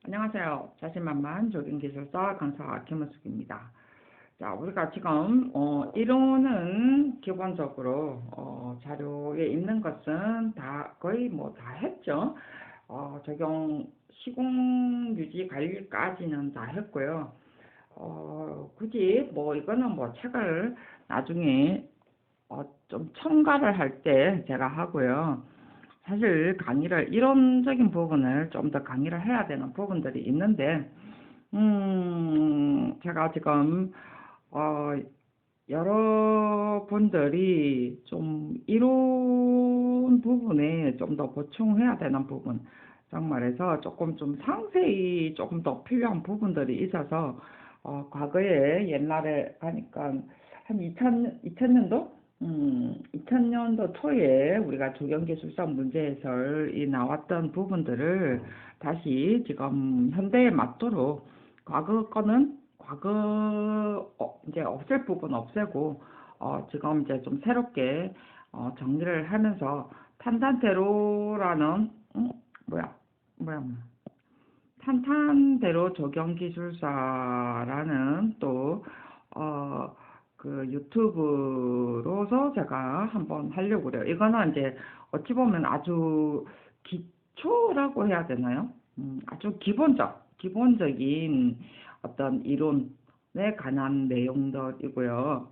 안녕하세요. 자신만만 조గిం기술사 강사 김은숙입니다. 자, 우리가 지금 이론은 기본적으로 자료에 있는 것은 다 거의 뭐 다 했죠. 적용 시공 유지 관리까지는 다 했고요. 굳이 뭐 이거는 뭐 책을 나중에 좀 첨가를 할 때 제가 하고요. 사실 강의를 이론적인 부분을 좀 더 강의를 해야 되는 부분들이 있는데, 제가 지금 어, 여러분들이 좀 이론 부분에 좀 더 보충해야 되는 부분, 정말해서 조금 좀 상세히 조금 더 필요한 부분들이 있어서 과거에 옛날에 하니까 한 2000년도 2000년도 초에 우리가 조경기술사 문제 해설이 나왔던 부분들을 다시 지금 현대에 맞도록 과거 거는 과거 이제 없앨 부분 없애고 지금 이제 좀 새롭게 정리를 하면서 탄탄대로라는 뭐야 뭐야 탄탄대로 조경기술사라는 또 그 유튜브로서 제가 한번 하려고 그래요. 이거는 이제 어찌 보면 아주 기초라고 해야 되나요? 아주 기본적인 어떤 이론에 관한 내용들이고요.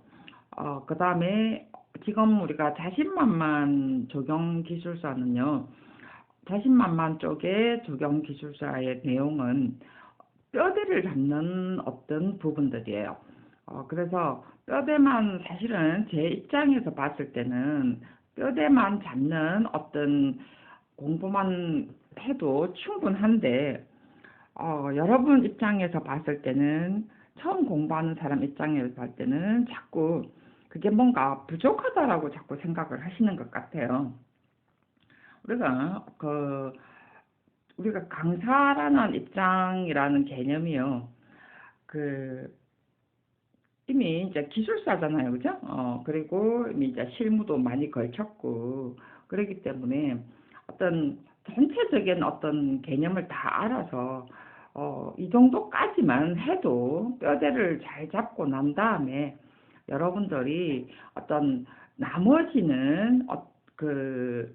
그 다음에 지금 우리가 자신만만 적용 기술사는요, 자신만만 쪽의 적용 기술사의 내용은 뼈대를 잡는 어떤 부분들이에요. 그래서 뼈대만 사실은 제 입장에서 봤을 때는 뼈대만 잡는 어떤 공부만 해도 충분한데 여러분 입장에서 봤을 때는 처음 공부하는 사람 입장에서 봤을 때는 자꾸 그게 뭔가 부족하다라고 자꾸 생각을 하시는 것 같아요. 우리가 우리가 강사라는 입장이라는 개념이요. 그 이미 이제 기술사잖아요, 그죠? 그리고 이미 이제 실무도 많이 걸쳤고 그렇기 때문에 어떤 전체적인 어떤 개념을 다 알아서 이 정도까지만 해도 뼈대를 잘 잡고 난 다음에 여러분들이 어떤 나머지는 그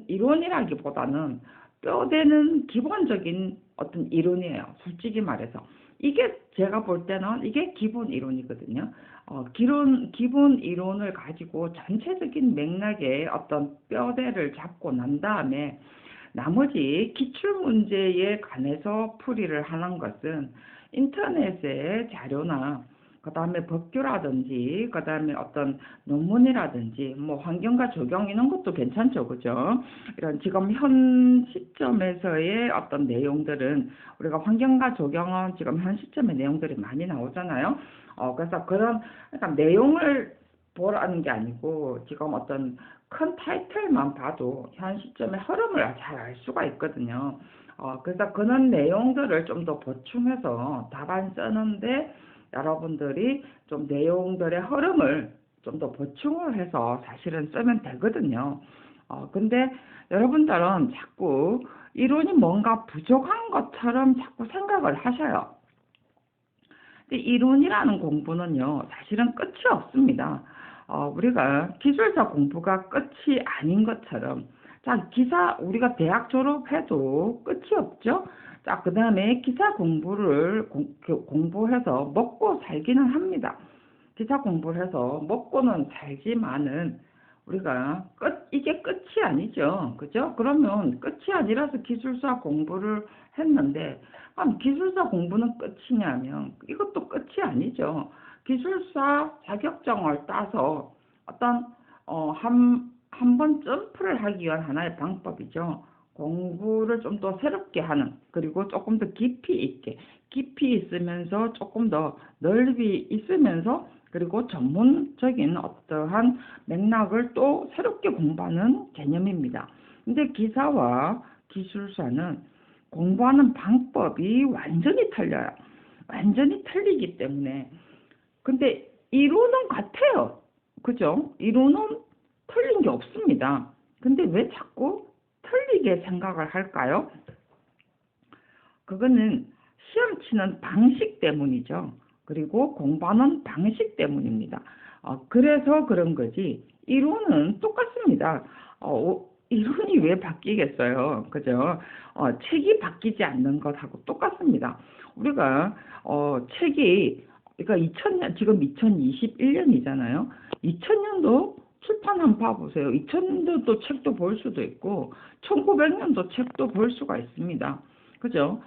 이론이라기보다는 뼈대는 기본적인 어떤 이론이에요. 솔직히 말해서. 이게 제가 볼 때는 이게 기본 이론이거든요. 기본 이론을 가지고 전체적인 맥락의 어떤 뼈대를 잡고 난 다음에 나머지 기출 문제에 관해서 풀이를 하는 것은 인터넷의 자료나 그다음에 법규라든지 그다음에 어떤 논문이라든지 뭐 환경과 적용 이런 것도 괜찮죠. 그죠? 이런 지금 현 시점에서의 어떤 내용들은 우리가 환경과 적용은 지금 현 시점의 내용들이 많이 나오잖아요. 그래서 그런 그러니까 내용을 보라는 게 아니고 지금 어떤 큰 타이틀만 봐도 현 시점의 흐름을 잘 알 수가 있거든요. 그래서 그런 내용들을 좀 더 보충해서 답안 쓰는데 여러분들이 좀 내용들의 흐름을 좀 더 보충을 해서 사실은 쓰면 되거든요. 근데 여러분들은 자꾸 이론이 뭔가 부족한 것처럼 자꾸 생각을 하셔요. 근데 이론이라는 공부는요, 사실은 끝이 없습니다. 우리가 기술사 공부가 끝이 아닌 것처럼, 자, 우리가 대학 졸업해도 끝이 없죠? 자, 그 다음에 기사 공부를 공부해서 먹고 살기는 합니다. 기사 공부를 해서 먹고는 살지만은 우리가 이게 끝이 아니죠. 그죠? 그러면 끝이 아니라서 기술사 공부를 했는데, 그럼 기술사 공부는 끝이냐면 이것도 끝이 아니죠. 기술사 자격증을 따서 어떤, 한 번 점프를 하기 위한 하나의 방법이죠. 공부를 좀 더 새롭게 하는, 그리고 조금 더 깊이 있으면서 조금 더 넓이 있으면서 그리고 전문적인 어떠한 맥락을 또 새롭게 공부하는 개념입니다. 근데 기사와 기술사는 공부하는 방법이 완전히 틀려요. 완전히 틀리기 때문에. 근데 이론은 같아요. 그죠? 이론은 틀린 게 없습니다. 근데 왜 자꾸 틀리게 생각을 할까요? 그거는 시험 치는 방식 때문이죠. 그리고 공부하는 방식 때문입니다. 그래서 그런 거지. 이론은 똑같습니다. 이론이 왜 바뀌겠어요? 그죠? 책이 바뀌지 않는 것하고 똑같습니다. 우리가, 책이, 그러니까 2000년, 지금 2021년이잖아요. 2000년도 출판 한번 봐보세요. 2000년도 책도 볼 수도 있고, 1900년도 책도 볼 수가 있습니다. 그죠?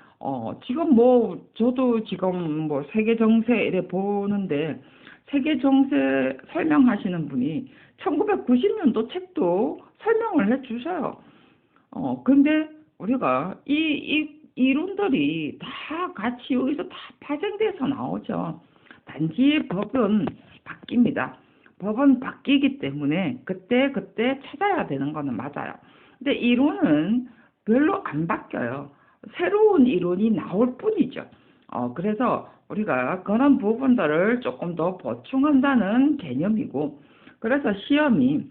지금 뭐, 저도 지금 뭐, 세계 정세 이래 보는데, 세계 정세 설명하시는 분이 1990년도 책도 설명을 해 주셔요. 근데 우리가 이 이론들이 다 같이 여기서 다 파생돼서 나오죠. 단지 법은 바뀝니다. 법은 바뀌기 때문에 그때 찾아야 되는 거는 맞아요. 근데 이론은 별로 안 바뀌어요. 새로운 이론이 나올 뿐이죠. 그래서 우리가 그런 부분들을 조금 더 보충한다는 개념이고, 그래서 시험이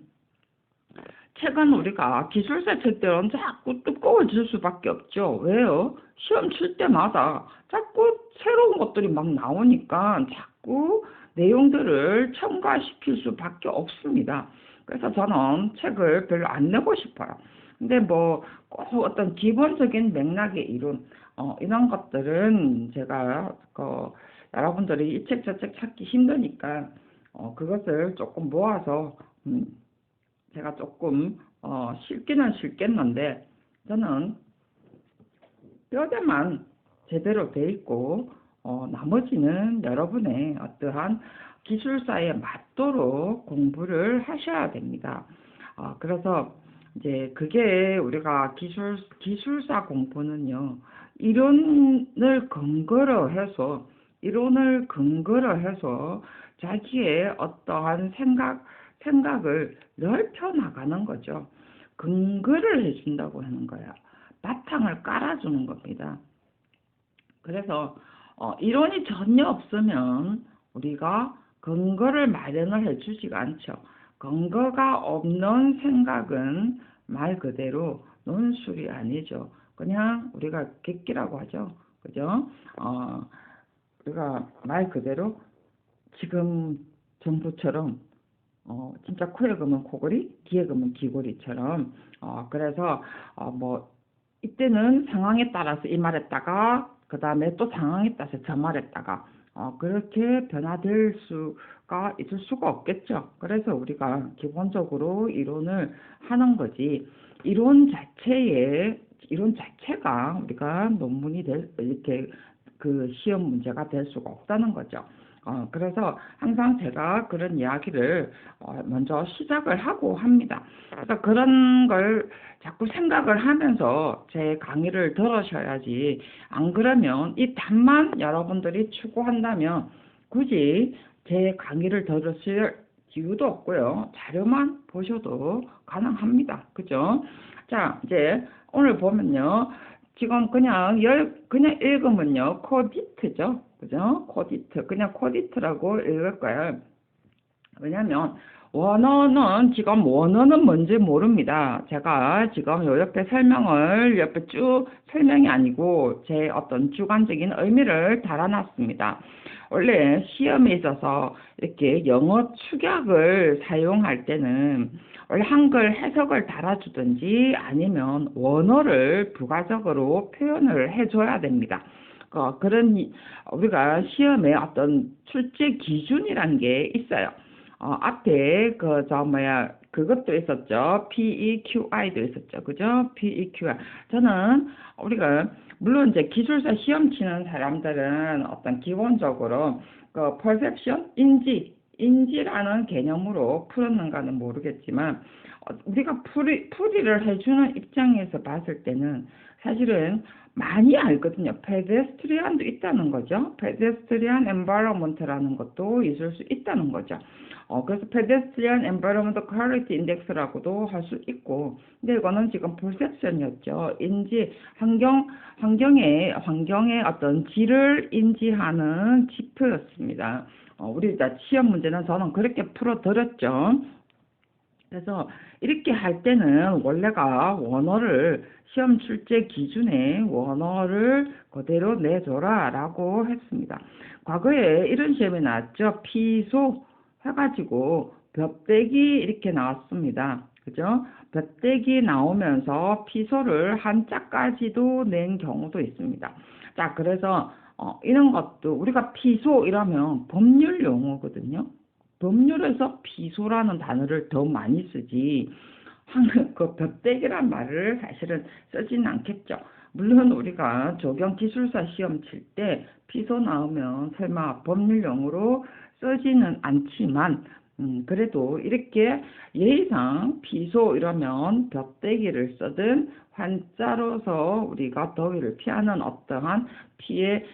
책은 우리가 기술사 책들은 자꾸 두꺼워질 수밖에 없죠. 왜요? 시험 칠 때마다 자꾸 새로운 것들이 막 나오니까 자꾸 내용들을 첨가시킬 수밖에 없습니다. 그래서 저는 책을 별로 안 내고 싶어요. 근데 뭐 꼭 어떤 기본적인 맥락의 이론, 이런 것들은 제가 여러분들이 이 책 저 책 찾기 힘드니까 그것을 조금 모아서 제가 조금 쉽기는 쉽겠는데, 저는 뼈대만 제대로 돼 있고 나머지는 여러분의 어떠한 기술사에 맞도록 공부를 하셔야 됩니다. 그래서 이제 그게 우리가 기술사 공부는요, 이론을 근거로 해서 자기의 어떠한 생각을 넓혀 나가는 거죠. 근거를 해준다고 하는 거야. 바탕을 깔아주는 겁니다. 그래서 이론이 전혀 없으면 우리가 근거를 마련을 해주지가 않죠. 근거가 없는 생각은 말 그대로 논술이 아니죠. 그냥 우리가 객기라고 하죠. 그죠? 우리가 말 그대로 지금 정부처럼 진짜 코에 금은 코골이, 귀에 금은 귀골이처럼, 그래서, 뭐, 이때는 상황에 따라서 이 말했다가, 그 다음에 또 상황에 따라서 저 말했다가, 그렇게 변화될 수가 있을 수가 없겠죠. 그래서 우리가 기본적으로 이론을 하는 거지, 이론 자체가 우리가 이렇게 그 시험 문제가 될 수가 없다는 거죠. 그래서 항상 제가 그런 이야기를 먼저 시작을 하고 합니다. 그래서 그런 걸 자꾸 생각을 하면서 제 강의를 들으셔야지, 안 그러면 이 답만 여러분들이 추구한다면 굳이 제 강의를 들으실 이유도 없고요. 자료만 보셔도 가능합니다. 그죠? 자, 이제 오늘 보면요. 지금 그냥 읽으면요. 코디트죠. 그죠? 코디트. 그냥 코디트라고 읽을 거예요. 왜냐면, 원어는 뭔지 모릅니다. 제가 지금 요 옆에 쭉 설명이 아니고, 제 어떤 주관적인 의미를 달아놨습니다. 원래 시험에 있어서 이렇게 영어 축약을 사용할 때는 원래 한글 해석을 달아주든지 아니면 원어를 부가적으로 표현을 해줘야 됩니다. 우리가 시험에 어떤 출제 기준이란 게 있어요. 앞에 그것도 있었죠. PEQI도 있었죠. 그죠? PEQI. 우리가 물론 이제 기술사 시험 치는 사람들은 어떤 기본적으로 perception, 인지라는 개념으로 풀었는가는 모르겠지만, 우리가 풀이를 해주는 입장에서 봤을 때는 사실은 많이 알거든요. 페데스트리안도 있다는 거죠. 페데스트리안 엔바이러먼트라는 것도 있을 수 있다는 거죠. 그래서 페데스트리안 엔바이러먼트 퀄리티 인덱스라고도 할 수 있고, 근데 이거는 지금 퍼셉션이었죠. 환경의 어떤 질을 인지하는 지표였습니다. 우리 시험 문제는 저는 그렇게 풀어드렸죠. 그래서 이렇게 할 때는 원래가 원어를 시험 출제 기준에 원어를 그대로 내줘라 라고 했습니다. 과거에 이런 시험이 나왔죠. 피소 해가지고 벽대기 이렇게 나왔습니다. 그죠? 벽대기 나오면서 피소를 한자까지도 낸 경우도 있습니다. 자, 그래서 이런 것도 우리가 피소 이라면 법률 용어거든요. 법률에서 피소라는 단어를 더 많이 쓰지 그 벽대기란 말을 사실은 쓰지는 않겠죠. 물론 우리가 조경기술사 시험 칠 때 피소 나오면 설마 법률용어로 쓰지는 않지만 그래도 이렇게 예의상 피소 이러면 벽대기를 쓰든 한자로서 우리가 더위를 피하는 어떠한 피해,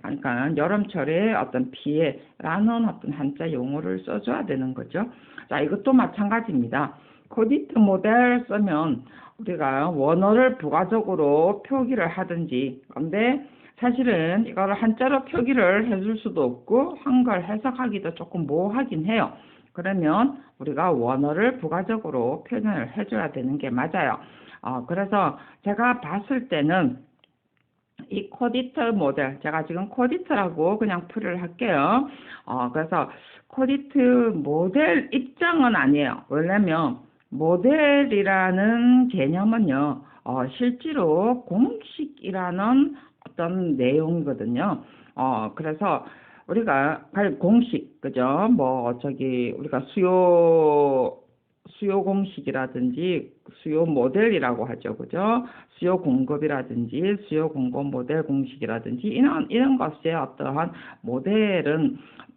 그러니까 여름철에 어떤 피해라는 어떤 한자 용어를 써줘야 되는 거죠. 자, 이것도 마찬가지입니다. 코디트 모델 쓰면 우리가 원어를 부가적으로 표기를 하든지, 근데 사실은 이거를 한자로 표기를 해줄 수도 없고 한글 해석하기도 조금 모호하긴 해요. 그러면 우리가 원어를 부가적으로 표현을 해줘야 되는 게 맞아요. 그래서 제가 봤을 때는 이 코디트 모델, 제가 지금 코디트라고 그냥 풀이를 할게요. 그래서 코디트 모델 입장은 아니에요. 왜냐면 모델이라는 개념은요, 실제로 공식이라는 어떤 내용이거든요. 그래서 우리가 공식, 그죠? 우리가 수요 공식이라든지 수요 모델이라고 하죠. 그죠? 수요 공급이라든지 수요 공급 모델 공식이라든지 이런 것의 어떠한 모델은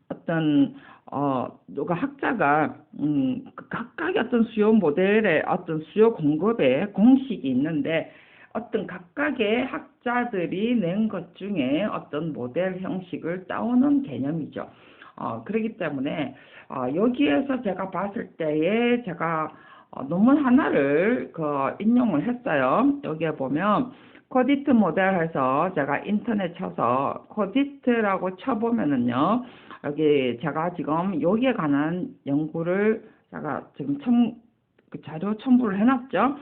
어떤 누가 학자가 각각의 어떤 수요 모델의 어떤 수요 공급의 공식이 있는데 어떤 각각의 학자들이 낸 것 중에 어떤 모델 형식을 따오는 개념이죠. 그렇기 때문에 여기에서 제가 봤을 때에 제가 논문 하나를 인용을 했어요. 여기에 보면 코디트 모델해서 제가 인터넷 쳐서 코디트라고 쳐보면은요. 여기 제가 지금 여기에 관한 연구를 제가 지금 그 자료 첨부를 해놨죠.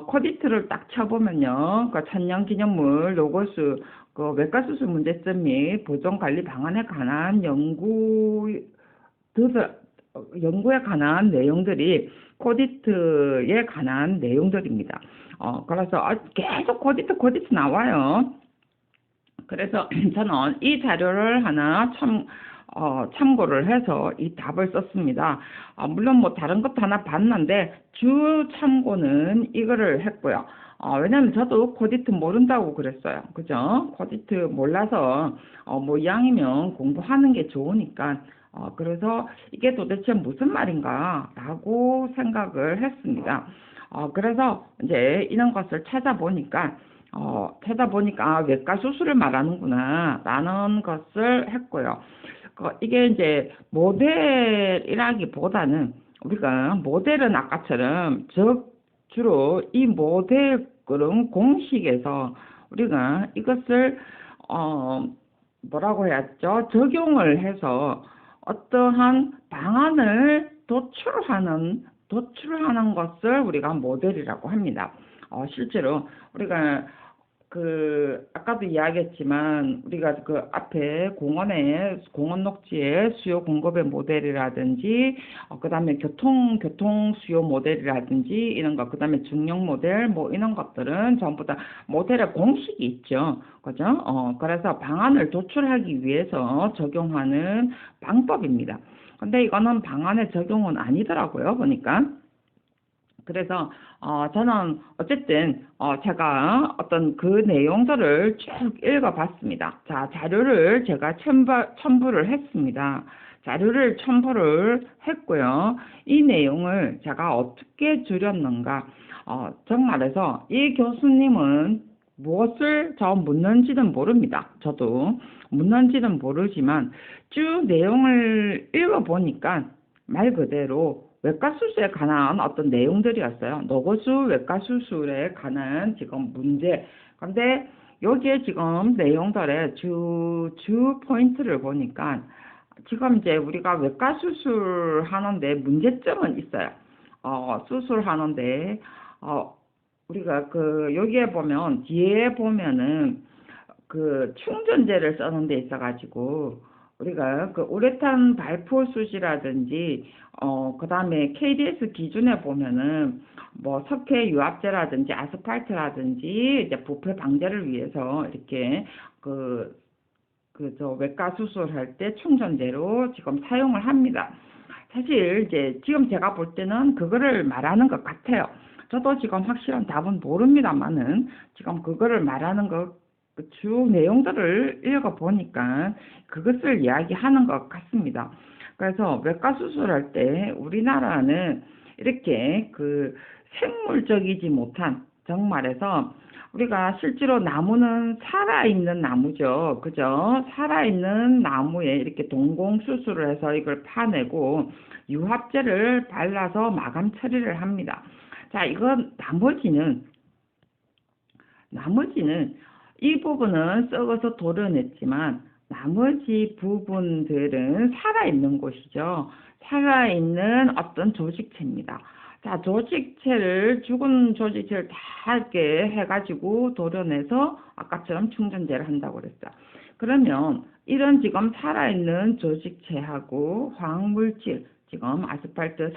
코디트를 딱 쳐보면요. 천년기념물 로고스 외과수술 문제점 및 보존관리 방안에 관한 연구에 관한 내용들이 코디트에 관한 내용들입니다. 그래서 계속 코디트 나와요. 그래서 저는 이 자료를 하나 참고를 해서 이 답을 썼습니다. 물론 뭐 다른 것도 하나 봤는데 주 참고는 이거를 했고요. 왜냐면 저도 코디트 모른다고 그랬어요. 그죠? 코디트 몰라서 뭐 이왕이면 공부하는 게 좋으니까 그래서 이게 도대체 무슨 말인가 라고 생각을 했습니다. 그래서 이제 이런 것을 찾아보니까 외과 수술을 말하는구나 라는 것을 했고요. 이게 이제 모델이라기보다는 우리가 모델은 아까처럼 주로 이 모델 그런 공식에서 우리가 이것을 뭐라고 해야죠? 적용을 해서 어떠한 방안을 도출하는 것을 우리가 모델이라고 합니다. 실제로 우리가 아까도 이야기했지만 우리가 그 앞에 공원 녹지의 수요 공급의 모델이라든지 그다음에 교통 수요 모델이라든지 이런 거 그다음에 중력 모델 뭐 이런 것들은 전부 다 모델의 공식이 있죠. 그죠? 그래서 방안을 도출하기 위해서 적용하는 방법입니다. 근데 이거는 방안의 적용은 아니더라고요. 보니까. 그래서 저는 어쨌든 제가 어떤 그 내용들을 쭉 읽어봤습니다. 자, 자료를 제가 첨부를 했습니다. 자료를 첨부를 했고요. 이 내용을 제가 어떻게 줄였는가? 정말해서 이 교수님은 무엇을 묻는지는 모릅니다. 저도 묻는지는 모르지만 쭉 내용을 읽어보니까 말 그대로 외과수술에 관한 어떤 내용들이었어요. 노고수 외과수술에 관한 지금 문제. 근데 여기에 지금 내용들의 주 포인트를 보니까 지금 이제 우리가 외과수술 하는데 문제점은 있어요. 수술하는데, 어, 우리가 그, 여기에 보면, 뒤에 보면은, 그 충전재를 써는 데 있어가지고 우리가 그 우레탄 발포 숯이라든지 그다음에 KDS 기준에 보면은 뭐 석회 유압제라든지 아스팔트라든지 이제 부패 방지를 위해서 이렇게 그 저 외과 수술할 때 충전재로 지금 사용을 합니다. 사실 이제 지금 제가 볼 때는 그거를 말하는 것 같아요. 저도 지금 확실한 답은 모릅니다만은 지금 그거를 말하는 주 내용들을 읽어보니까 그것을 이야기하는 것 같습니다. 그래서 외과 수술할 때 우리나라는 이렇게 그 생물적이지 못한, 정말해서 우리가 실제로 나무는 살아있는 나무죠. 그죠? 살아있는 나무에 이렇게 동공 수술을 해서 이걸 파내고 유합제를 발라서 마감 처리를 합니다. 자, 이건 나머지는 이 부분은 썩어서 도려냈지만 나머지 부분들은 살아있는 곳이죠. 살아있는 어떤 조직체입니다. 자, 죽은 조직체를 다 이렇게 해가지고 도려내서 아까처럼 충전제를 한다고 그랬죠. 그러면 이런 지금 살아있는 조직체하고 화학물질, 지금 아스팔트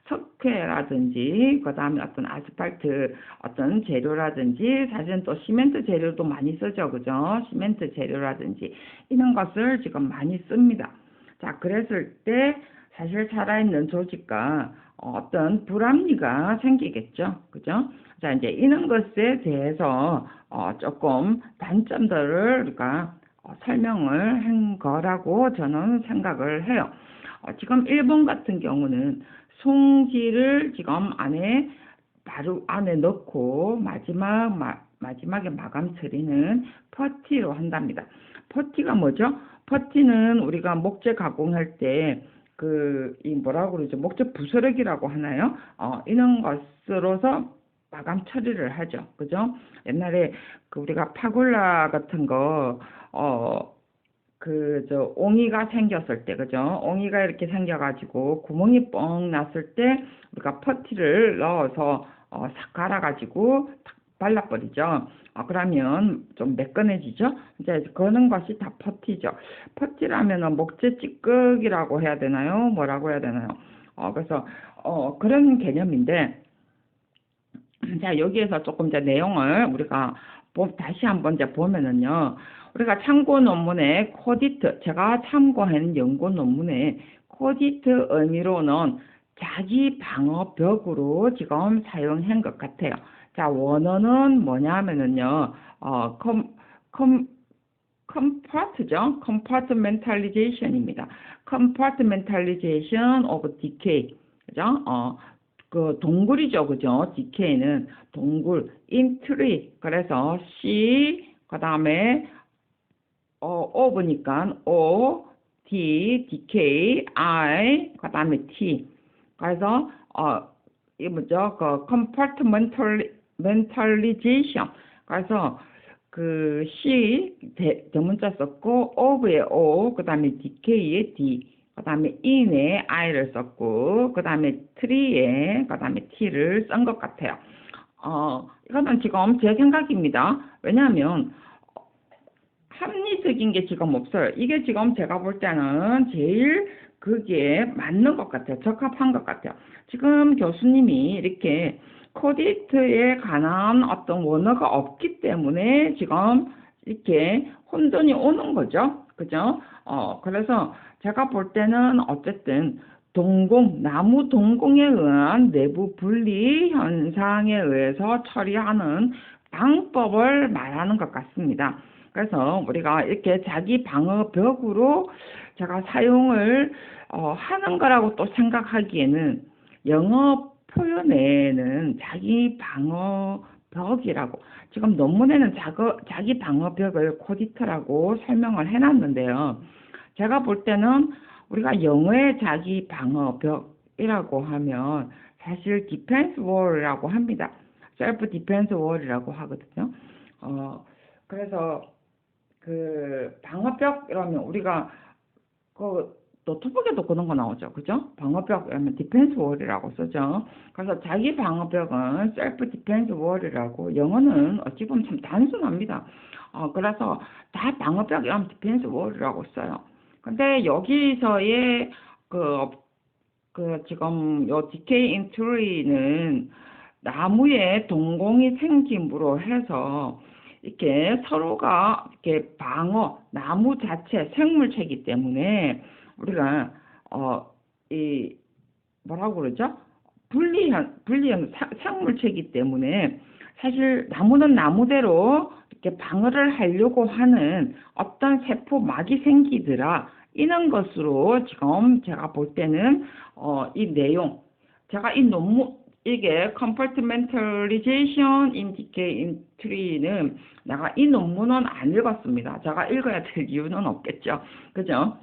석회라든지 그다음에 어떤 아스팔트 어떤 재료라든지, 사실은 또 시멘트 재료도 많이 쓰죠. 그죠? 시멘트 재료라든지 이런 것을 지금 많이 씁니다. 자, 그랬을 때 사실 살아있는 조직과 어떤 불합리가 생기겠죠. 그죠? 자, 이제 이런 것에 대해서 조금 단점들을 우리가 설명을 한 거라고 저는 생각을 해요. 지금 일본 같은 경우는 송지를 지금 바로 안에 넣고 마지막에 마감 처리는 퍼티로 한답니다. 퍼티가 뭐죠? 퍼티는 우리가 목재 가공할 때 이 뭐라고 그러죠? 목재 부스러기라고 하나요? 이런 것으로서 마감 처리를 하죠. 그죠? 옛날에 우리가 파골라 같은 거, 옹이가 생겼을 때, 그죠? 옹이가 이렇게 생겨가지고 구멍이 뻥 났을 때 우리가 퍼티를 넣어서 싹 갈아가지고 탁 발라버리죠. 그러면 좀 매끈해지죠? 이제 그런 것이 다 퍼티죠. 퍼티라면은 목재 찌꺼기라고 해야 되나요? 뭐라고 해야 되나요? 그래서 그런 개념인데, 자, 여기에서 조금 이제 내용을 우리가 다시 한번 이제 보면은요, 우리가 참고 논문에 코디트, 제가 참고한 연구 논문에 코디트 의미로는 자기 방어벽으로 지금 사용한 것 같아요. 자, 원어는 뭐냐 하면은요, 컴, 컴파트죠. compartmentalization입니다. compartmentalization of decay. 그죠? 그 동굴이죠. 그죠? decay는 동굴, in tree. 그래서 C, 그 다음에 of니까 O, D, decay, I, 그 다음에 T. 그래서 이 뭐죠? 그 compartmentalization. 그래서 그 C 대문자 썼고 of에 O, 그 다음에 decay에 D, 그 다음에 in에 I를 썼고 그 다음에 tree에 그 다음에 T를 쓴 것 같아요. 이거는 지금 제 생각입니다. 왜냐하면 합리적인 게 지금 없어요. 이게 지금 제가 볼 때는 제일 그게 맞는 것 같아요. 적합한 것 같아요. 지금 교수님이 이렇게 코디트에 관한 어떤 원어가 없기 때문에 지금 이렇게 혼돈이 오는 거죠. 그죠? 그래서 제가 볼 때는 어쨌든 나무 동공에 의한 내부 분리 현상에 의해서 처리하는 방법을 말하는 것 같습니다. 그래서 우리가 이렇게 자기 방어벽으로 제가 사용을 하는 거라고 또 생각하기에는 영어 표현에는 자기 방어벽이라고, 지금 논문에는 자기 방어벽을 코디터라고 설명을 해놨는데요. 제가 볼 때는 우리가 영어의 자기 방어벽이라고 하면 사실 디펜스 월이라고 합니다. 셀프 디펜스 월이라고 하거든요. 그래서 그 방어벽 이러면 우리가 그 노트북에도 그런 거 나오죠. 그죠? 방어벽, 디펜스 월이라고 쓰죠. 그래서 자기 방어벽은 셀프 디펜스 월이라고, 영어는 어찌 보면 참 단순합니다. 그래서 다 방어벽, 디펜스 월이라고 써요. 근데 여기서의 지금 요 decay in tree는 나무에 동공이 생김으로 해서 이렇게 서로가 이렇게 나무 자체 생물체이기 때문에 우리가 이 뭐라고 그러죠? 분리형 생물체이기 때문에 사실 나무는 나무대로 이렇게 방어를 하려고 하는 어떤 세포막이 생기더라. 이런 것으로 지금 제가 볼 때는 이 내용, 제가 이 논문, 이게 compartmentalization in decay in tree는 내가 이 논문은 안 읽었습니다. 제가 읽어야 될 이유는 없겠죠. 그죠?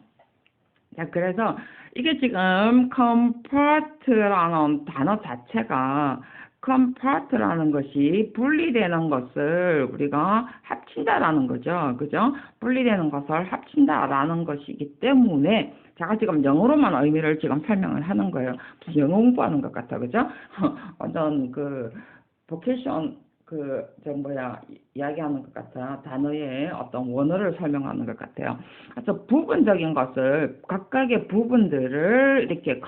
자, 그래서 이게 지금 compart라는 단어 자체가 compart라는 것이 분리되는 것을 우리가 합친다라는 거죠. 그죠? 분리되는 것을 합친다라는 것이기 때문에 제가 지금 영어로만 의미를 지금 설명을 하는 거예요. 무슨 영어 공부하는 것 같아. 그죠? 어떤 보케이션 이야기하는 것 같아. 단어의 어떤 원어를 설명하는 것 같아요. 그래서 부분적인 것을, 각각의 부분들을 이렇게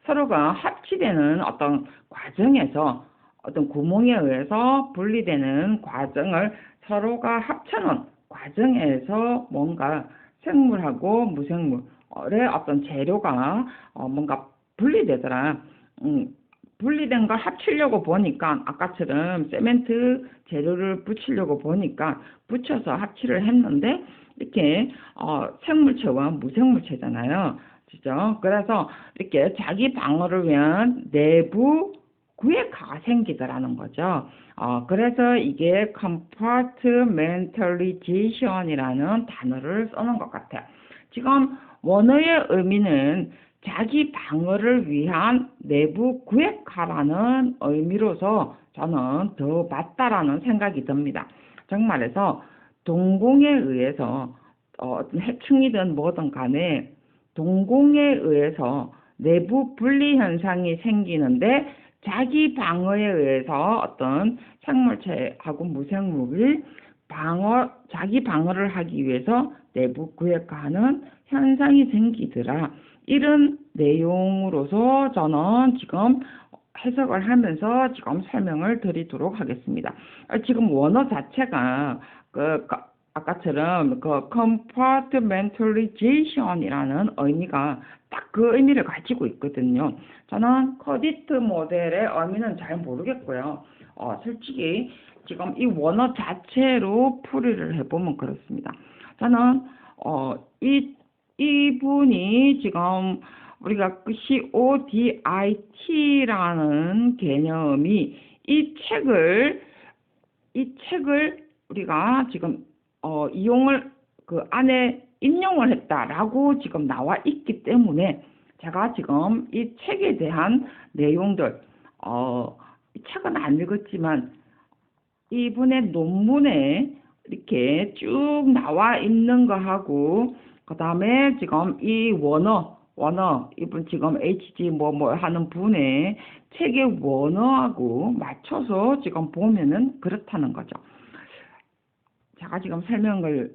서로가 합치되는 어떤 과정에서, 어떤 구멍에 의해서 분리되는 과정을 서로가 합쳐놓은 과정에서 뭔가 생물하고 무생물의 어떤 재료가 뭔가 분리되더라. 분리된 걸 합치려고 보니까 아까처럼 세멘트 재료를 붙이려고 보니까 붙여서 합치를 했는데 이렇게 생물체와 무생물체잖아요. 그죠? 그래서 이렇게 자기 방어를 위한 내부 구획화가 생기더라는 거죠. 그래서 이게 compartmentalization이라는 단어를 쓰는 것 같아요. 지금 원어의 의미는 자기 방어를 위한 내부 구획화라는 의미로서 저는 더 맞다라는 생각이 듭니다. 정말에서 동공에 의해서 해충이든 뭐든 간에 동공에 의해서 내부 분리 현상이 생기는데 자기 방어에 의해서 어떤 생물체하고 무생물이 자기 방어를 하기 위해서 내부 구획화하는 현상이 생기더라. 이런 내용으로서 저는 지금 해석을 하면서 지금 설명을 드리도록 하겠습니다. 지금 원어 자체가 아까처럼 compartmentalization이라는 의미가 딱 그 의미를 가지고 있거든요. 저는 커디트 모델의 의미는 잘 모르겠고요. 솔직히 지금 이 원어 자체로 풀이를 해보면 그렇습니다. 저는 이분이 지금 우리가 CODIT라는 개념이 이 책을 우리가 지금 이용을 안에 인용을 했다라고 지금 나와 있기 때문에 제가 지금 이 책에 대한 내용들 이 책은 안 읽었지만 이분의 논문에 이렇게 쭉 나와 있는 거하고 그 다음에 지금 이 원어 이분 지금 HG 뭐 하는 분의 책의 원어하고 맞춰서 지금 보면은 그렇다는 거죠. 제가 지금 설명을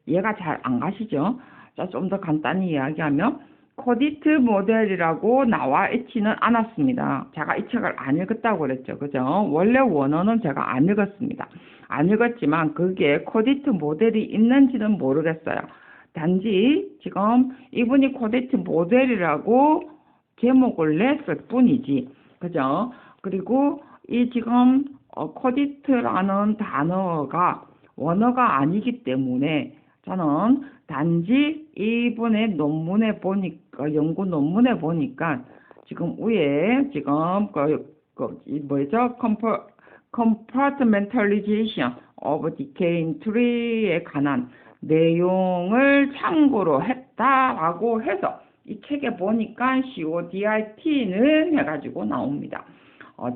이해가 잘 안 가시죠? 자, 좀 더 간단히 이야기하면 코디트 모델이라고 나와 있지는 않았습니다. 제가 이 책을 안 읽었다고 그랬죠. 그죠? 원래 원어는 제가 안 읽었습니다. 안 읽었지만 그게 코디트 모델이 있는지는 모르겠어요. 단지 지금 이분이 코디트 모델이라고 제목을 냈을 뿐이지. 그죠? 그리고 이 지금 코디트라는 단어가 원어가 아니기 때문에 저는 단지 이분의 논문에 보니까, 연구 논문에 보니까 지금 위에 지금 뭐죠? compartmentalization of decaying tree에 관한 내용을 참고로 했다라고 해서 이 책에 보니까 CODIT는 해가지고 나옵니다.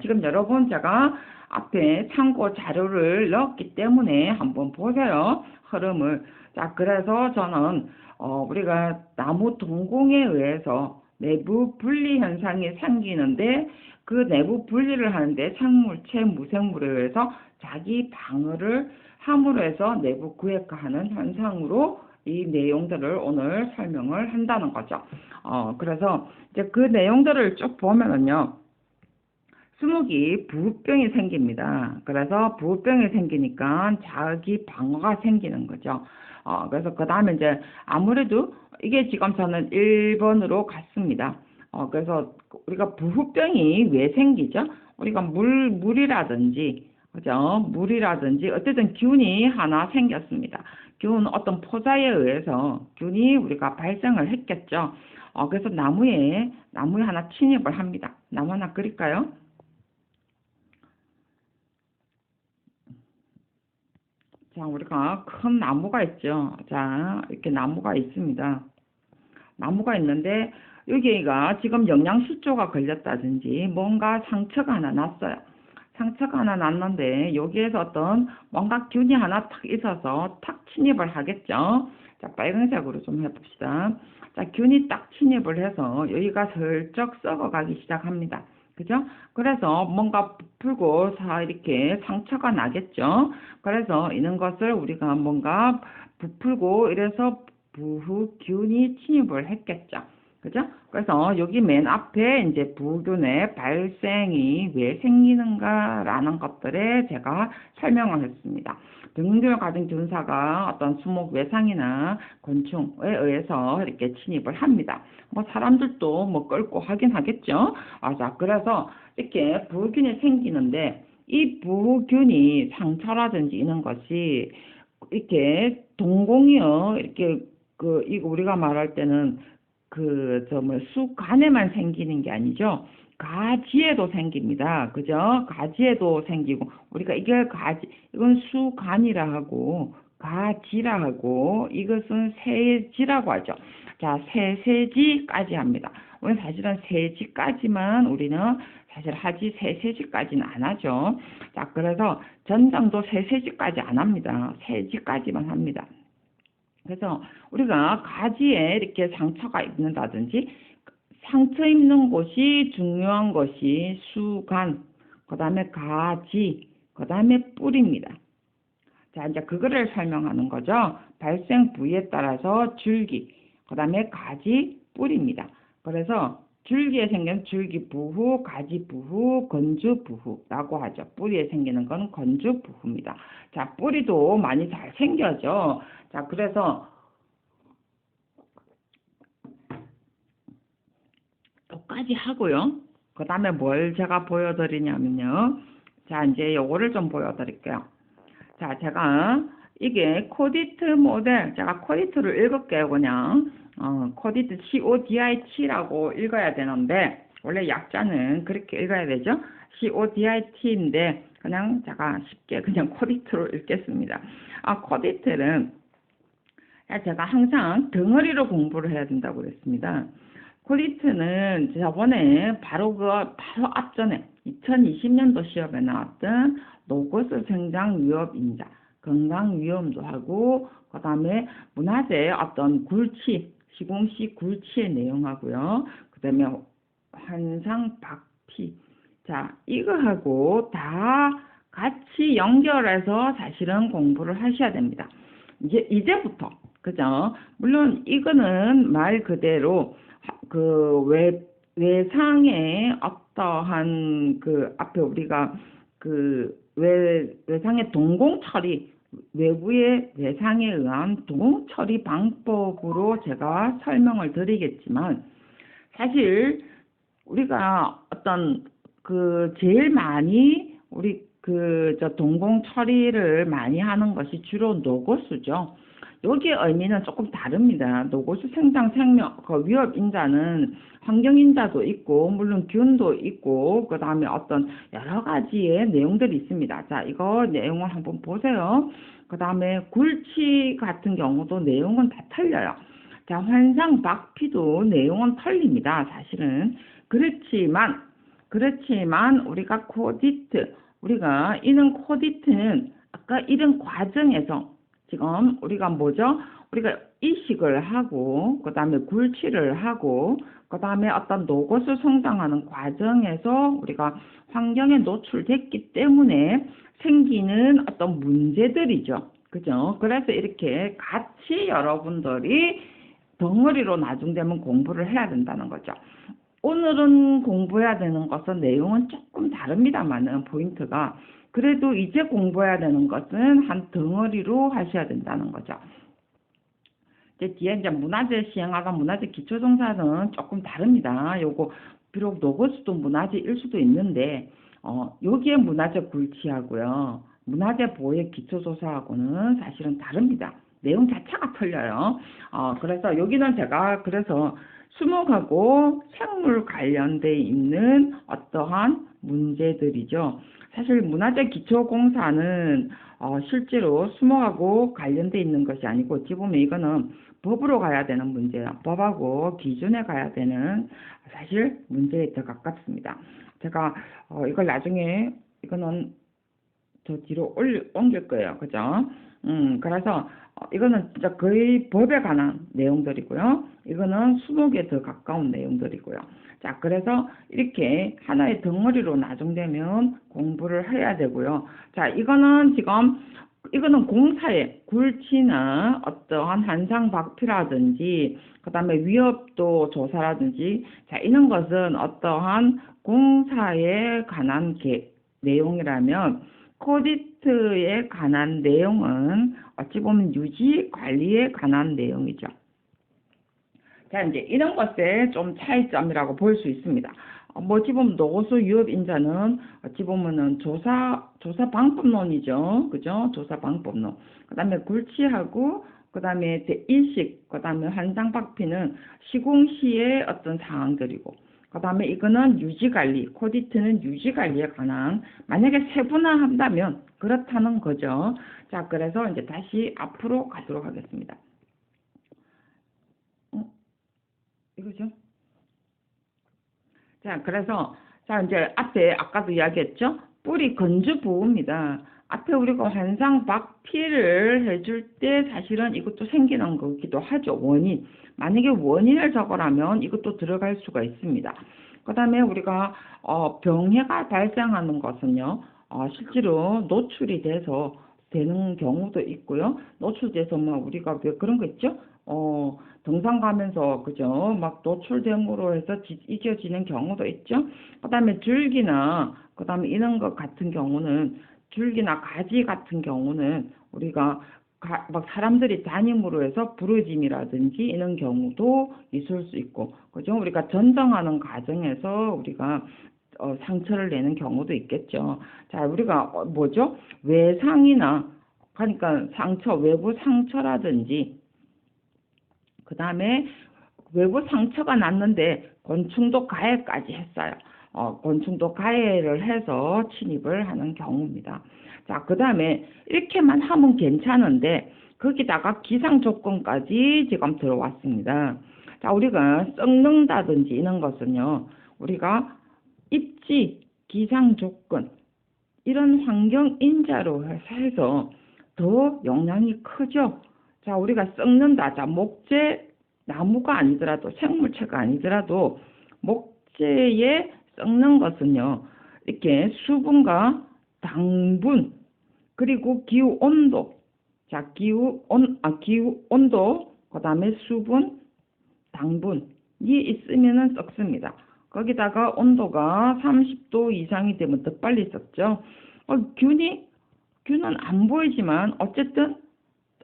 지금 여러분 제가 앞에 참고 자료를 넣었기 때문에 한번 보세요. 흐름을. 자, 그래서 저는 우리가 나무 동공에 의해서 내부 분리 현상이 생기는데 그 내부 분리를 하는데 생물체, 무생물에 의해서 자기 방어를 함으로 해서 내부 구획화하는 현상으로 이 내용들을 오늘 설명을 한다는 거죠. 그래서 이제 그 내용들을 쭉 보면은요. 수목이 부병이 생깁니다. 그래서 부병이 생기니까 자기 방어가 생기는 거죠. 그래서 그 다음에 이제 아무래도 이게 지금 저는 1번으로 갔습니다. 그래서 우리가 부후병이 왜 생기죠? 우리가 물이라든지, 그죠? 물이라든지 어쨌든 균이 하나 생겼습니다. 균 어떤 포자에 의해서 균이 우리가 발생을 했겠죠. 그래서 나무에 하나 침입을 합니다. 나무 하나 그릴까요? 자, 우리가 큰 나무가 있죠. 자, 이렇게 나무가 있습니다. 나무가 있는데 여기가 지금 영양실조가 걸렸다든지 뭔가 상처가 하나 났어요. 상처가 하나 났는데 여기에서 어떤 뭔가 균이 하나 탁 있어서 탁 침입을 하겠죠. 자, 빨간색으로 좀 해봅시다. 자, 균이 딱 침입을 해서 여기가 슬쩍 썩어가기 시작합니다. 그죠? 그래서 뭔가 부풀고 이렇게 상처가 나겠죠. 그래서 이런 것을 우리가 뭔가 부풀고 이래서 부후균이 침입을 했겠죠. 그죠? 그래서 여기 맨 앞에 이제 부균의 발생이 왜 생기는가라는 것들에 제가 설명을 했습니다. 병균을 가진 균사가 어떤 수목 외상이나 곤충에 의해서 이렇게 침입을 합니다. 뭐 사람들도 뭐 끌고 하긴 하겠죠. 자, 그래서 이렇게 부균이 생기는데 이 부균이 상처라든지 이런 것이 이렇게 동공이요. 이렇게 이거 우리가 말할 때는 수간에만 생기는 게 아니죠. 가지에도 생깁니다. 그죠? 가지에도 생기고, 우리가 이건 수간이라 하고, 가지라 하고, 이것은 세지라고 하죠. 자, 세세지까지 합니다. 우리는 사실은 세지까지만 우리는 사실 하지 세세지까지는 안 하죠. 자, 그래서 전장도 세세지까지 안 합니다. 세지까지만 합니다. 그래서 우리가 가지에 이렇게 상처가 있는다든지 상처 입는 곳이 중요한 것이 수간, 그 다음에 가지, 그 다음에 뿌리입니다. 자, 이제 그거를 설명하는 거죠. 발생 부위에 따라서 줄기, 그 다음에 가지, 뿌리입니다. 그래서 줄기에 생기는 줄기 부후, 가지 부후, 건주 부후라고 하죠. 뿌리에 생기는 건 건주 부후입니다. 자, 뿌리도 많이 잘 생겨죠. 자, 그래서 똑같이 하고요. 그 다음에 뭘 제가 보여드리냐면요. 자, 이제 요거를 좀 보여드릴게요. 자, 제가 이게 코디트 모델, 제가 코디트를 읽을게요, 그냥. 코디트 CODIT라고 읽어야 되는데, 원래 약자는 그렇게 읽어야 되죠? CODIT인데, 그냥 제가 쉽게 그냥 코디트로 읽겠습니다. 코디트는 제가 항상 덩어리로 공부를 해야 된다고 그랬습니다. 코디트는 저번에 바로 앞전에 2020년도 시험에 나왔던 노거스 생장 위협 인자, 건강 위험도 하고, 그 다음에 문화재 어떤 굴치, 시공시 굴치의 내용하고요. 그 다음에 환상 박피. 자, 이거하고 다 같이 연결해서 사실은 공부를 하셔야 됩니다. 이제부터, 그죠? 물론 이거는 말 그대로 외상의 어떠한 앞에 우리가 외상의 동공 처리, 외부의 외상에 의한 동공 처리 방법으로 제가 설명을 드리겠지만, 사실 우리가 어떤 제일 많이 동공 처리를 많이 하는 것이 주로 노고수죠. 여기의 의미는 조금 다릅니다. 노고수 생장 생명 위협 인자는 환경 인자도 있고 물론 균도 있고 그 다음에 어떤 여러 가지의 내용들이 있습니다. 자, 이거 내용을 한번 보세요. 그 다음에 굴치 같은 경우도 내용은 다 틀려요. 자, 환상 박피도 내용은 틀립니다. 사실은 그렇지만 우리가 코디트 우리가 이런 코디트는 아까 이런 과정에서 지금 우리가 뭐죠? 우리가 이식을 하고 그다음에 굴치를 하고 그다음에 어떤 녹옷을 성장하는 과정에서 우리가 환경에 노출됐기 때문에 생기는 어떤 문제들이죠. 그죠? 그래서 이렇게 같이 여러분들이 덩어리로 나중되면 공부를 해야 된다는 거죠. 오늘은 공부해야 되는 것은 내용은 조금 다릅니다만은 포인트가 그래도 이제 공부해야 되는 것은 한 덩어리로 하셔야 된다는 거죠. 이제 뒤에 이제 문화재 시행하고 문화재 기초동사는 조금 다릅니다. 요거 비록 로고스도 문화재일 수도 있는데 여기에 문화재 굴치하고요. 문화재 보호의 기초조사하고는 사실은 다릅니다. 내용 자체가 틀려요. 그래서 여기는 제가 그래서 수목하고 생물 관련돼 있는 어떠한 문제들이죠. 사실 문화재 기초공사는 실제로 수목하고 관련돼 있는 것이 아니고 어찌 보면 이거는 법으로 가야 되는 문제예요. 법하고 기준에 가야 되는 사실 문제에 더 가깝습니다. 제가 이걸 나중에 이거는 더 뒤로 옮길 거예요. 그죠? 그래서 이거는 진짜 거의 법에 관한 내용들이고요. 이거는 수목에 더 가까운 내용들이고요. 자, 그래서 이렇게 하나의 덩어리로 나중되면 공부를 해야 되고요. 자, 이거는 공사에 굴치나 어떠한 한상박피라든지 그다음에 위협도 조사라든지 자, 이런 것은 어떠한 공사에 관한 내용이라면 코디트에 관한 내용은 어찌 보면 유지 관리에 관한 내용이죠. 자, 이제 이런 것에 좀 차이점이라고 볼 수 있습니다. 어찌 보면 노고수 유업 인자는 어찌 보면은 조사 방법론이죠. 그죠? 조사 방법론. 그다음에 굴치하고 그다음에 대일식, 그다음에 환상박피는 시공시의 어떤 상황들이고 그다음에 이거는 유지관리, 코디트는 유지관리에 관한 만약에 세분화한다면 그렇다는 거죠. 자, 그래서 이제 다시 앞으로 가도록 하겠습니다. 이거죠? 자, 그래서 자 이제 앞에 아까도 이야기했죠? 뿌리 건조 부호입니다. 앞에 우리가 환상박피를 해줄 때 사실은 이것도 생기는 거기도 하죠. 원인. 만약에 원인을 적으라면 이것도 들어갈 수가 있습니다. 그 다음에 우리가 병해가 발생하는 것은요. 실제로 노출이 돼서 되는 경우도 있고요. 노출돼서 뭐 우리가 왜 그런 거 있죠? 등산 가면서 그죠? 막 노출됨으로 해서 잊혀지는 경우도 있죠. 그다음에 줄기나 그다음에 이런 것 같은 경우는 줄기나 가지 같은 경우는 우리가 막 사람들이 다님으로 해서 부러짐이라든지 이런 경우도 있을 수 있고 그죠? 우리가 전등하는 과정에서 우리가 상처를 내는 경우도 있겠죠. 자, 우리가 뭐죠? 외상이나 그러니까 상처, 외부 상처라든지 그 다음에 외부 상처가 났는데 곤충도 가해까지 했어요. 곤충도 가해를 해서 침입을 하는 경우입니다. 자, 그 다음에 이렇게만 하면 괜찮은데 거기다가 기상 조건까지 지금 들어왔습니다. 자, 우리가 썩는다든지 이런 것은요. 우리가 입지, 기상 조건 이런 환경 인자로 해서 더 영향이 크죠. 자, 우리가 썩는다. 자, 목재, 나무가 아니더라도 생물체가 아니더라도 목재에 썩는 것은요. 이렇게 수분과 당분 그리고 기후 온도. 자, 기후 온도 그다음에 수분, 당분이 있으면은 썩습니다. 거기다가 온도가 30도 이상이 되면 더 빨리 썩죠. 균은 안 보이지만 어쨌든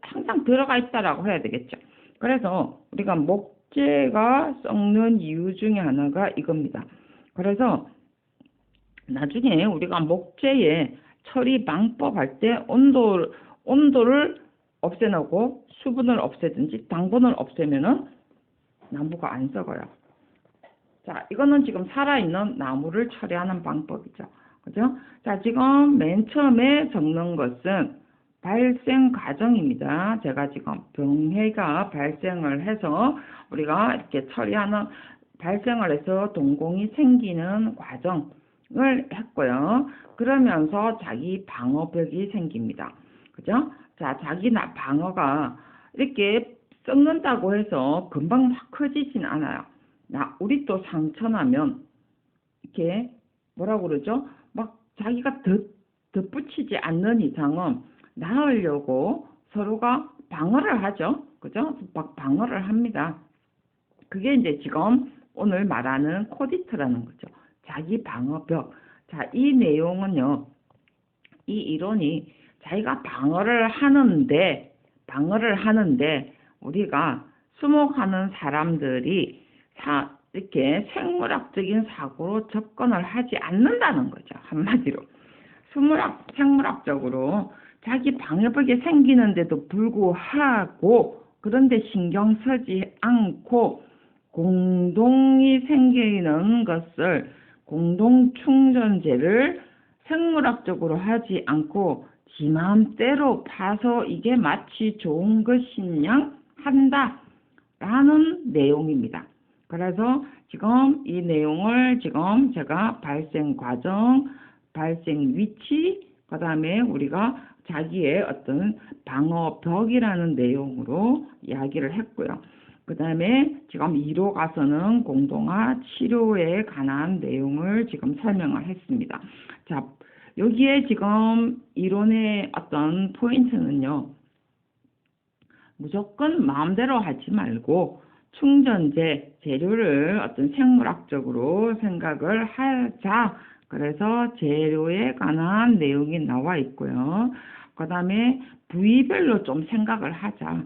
항상 들어가 있다라고 해야 되겠죠. 그래서 우리가 목재가 썩는 이유 중에 하나가 이겁니다. 그래서 나중에 우리가 목재의 처리 방법 할 때 온도를 없애놓고 수분을 없애든지 당분을 없애면은 나무가 안 썩어요. 자, 이거는 지금 살아있는 나무를 처리하는 방법이죠. 그죠? 자, 지금 맨 처음에 적는 것은 발생 과정입니다. 제가 지금 병해가 발생을 해서 우리가 이렇게 처리하는 발생을 해서 동공이 생기는 과정을 했고요. 그러면서 자기 방어벽이 생깁니다. 그죠? 자, 자기 방어가 이렇게 썩는다고 해서 금방 막 커지진 않아요. 우리 또 상처나면 이렇게 뭐라고 그러죠? 막 자기가 덧붙이지 않는 이상은 나으려고 서로가 방어를 하죠. 그죠? 막 방어를 합니다. 그게 이제 지금 오늘 말하는 코디트라는 거죠. 자기 방어벽. 자, 이 내용은요, 이 이론이 자기가 방어를 하는데, 우리가 수목하는 사람들이 이렇게 생물학적인 사고로 접근을 하지 않는다는 거죠. 한마디로. 생물학적으로 자기 방어벽이 생기는데도 불구하고, 그런데 신경 쓰지 않고, 공동이 생기는 것을 공동충전제를 생물학적으로 하지 않고 지 마음대로 파서 이게 마치 좋은 것이냐 한다 라는 내용입니다. 그래서 지금 이 내용을 지금 제가 발생 과정, 발생 위치, 그 다음에 우리가 자기의 어떤 방어벽이라는 내용으로 이야기를 했고요. 그 다음에 지금 2로 가서는 공동화 치료에 관한 내용을 지금 설명을 했습니다. 자, 여기에 지금 이론의 어떤 포인트는요, 무조건 마음대로 하지 말고 충전재, 재료를 어떤 생물학적으로 생각을 하자. 그래서 재료에 관한 내용이 나와 있고요. 그 다음에 부위별로 좀 생각을 하자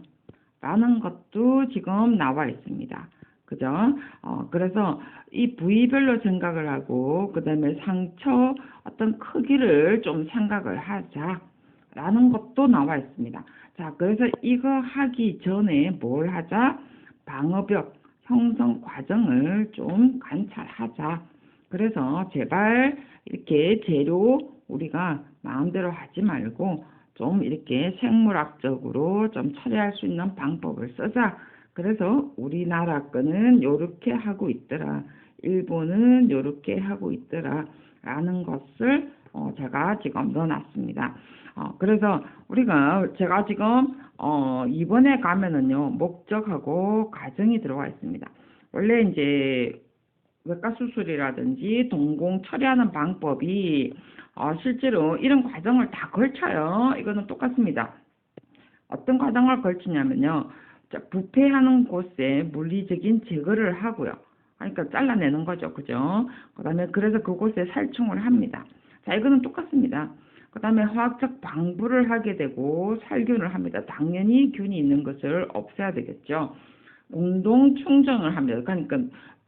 라는 것도 지금 나와 있습니다. 그죠? 그래서 이 부위별로 생각을 하고, 그 다음에 상처 어떤 크기를 좀 생각을 하자 라는 것도 나와 있습니다. 자, 그래서 이거 하기 전에 뭘 하자? 방어벽 형성 과정을 좀 관찰하자. 그래서 제발 이렇게 재료 우리가 마음대로 하지 말고 좀 이렇게 생물학적으로 좀 처리할 수 있는 방법을 쓰자. 그래서 우리나라 거는 요렇게 하고 있더라. 일본은 요렇게 하고 있더라. 라는 것을 제가 지금 넣어놨습니다. 그래서 제가 지금 이번에 가면은요, 목적하고 과정이 들어가 있습니다. 원래 이제 외과 수술이라든지 동공 처리하는 방법이 실제로 이런 과정을 다 걸쳐요. 이거는 똑같습니다. 어떤 과정을 걸치냐면요, 부패하는 곳에 물리적인 제거를 하고요. 그러니까 잘라내는 거죠. 그죠? 그 다음에 그래서 그곳에 살충을 합니다. 자, 이거는 똑같습니다. 그 다음에 화학적 방부를 하게 되고 살균을 합니다. 당연히 균이 있는 것을 없애야 되겠죠. 공동 충전을 합니다. 그러니까